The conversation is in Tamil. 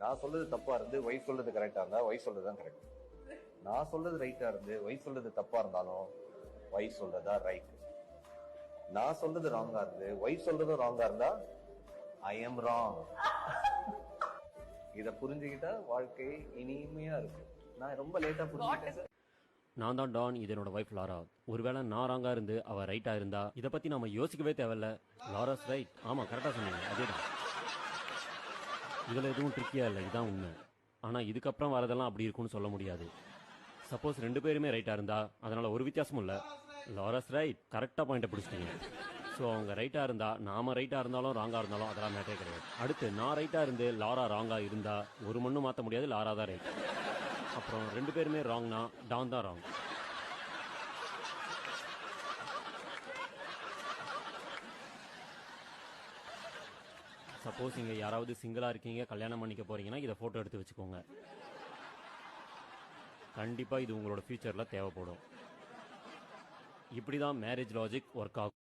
நான் சொல்றது தப்பா இருந்து ஒய்ஃப் சொல்றது கரெக்டா இருந்தா ஒய்ஃப் சொல்றதுதான் கரெக்ட். நான் சொல்றது ரைட்டா இருந்து ஒய்ஃப் சொல்றது தப்பா இருந்தாலும் ஒய்ஃப் சொல்றதா ரைட். நான் சொல்றது ராங்கா இருந்து ஒய்ஃப் சொல்றதும் ராங்கா இருந்தா ஐ எம் ராங். இத புரிஞ்சுக்கிட்டா வாழ்க்கை இனிமையா இருக்கும். நான் ரொம்ப லேட்டா புரிஞ்சுக்கிட்டேன். நான் தான் டான், இது என்னோட வைஃப் லாரா. ஒருவேளை நான் ராங்கா இருந்து அவ ரைட்டா இருந்தா இதை பத்தி நாம யோசிக்கவே தேவையில்ல. Lara's right. ஆமா, கரெக்டா சொன்னீங்க. அதேதான். இதுல எதுவும் ட்ரிக்கியா இல்லை, இதுதான் உண்மை. ஆனா இதுக்கப்புறம் வரதெல்லாம் அப்படி இருக்கும்னு சொல்ல முடியாது. சப்போஸ் ரெண்டு பேருமே ரைட்டா இருந்தா அதனால ஒரு வித்தியாசமும் இல்ல. லாரஸ் ரைட். கரெக்டா பாயிண்ட பிடிச்சிட்டீங்க. ஸோ அவங்க ரைட்டா இருந்தா நாம ரைட்டா இருந்தாலும் ராங்கா இருந்தாலும் அதெல்லாம் மேட்டே கிடையாது. அடுத்து நான் ரைட்டா இருந்து லாரா ராங்கா இருந்தா ஒரு மண்ணும் மாற்ற முடியாது. லாரா தான் ரைட். அப்புறம் ரெண்டு பேருமே ராங்னா டான் தான் ராங். சப்போஸ் இங்க யாராவது சிங்கிளா இருக்கீங்க, கல்யாணம் பண்ணிக்க போறீங்கன்னா இதை போட்டோ எடுத்து வச்சுக்கோங்க. கண்டிப்பா இது உங்களோட ஃபியூச்சர்ல தேவைப்படும். இப்படிதான் மேரேஜ் லாஜிக் ஒர்க் ஆகும்.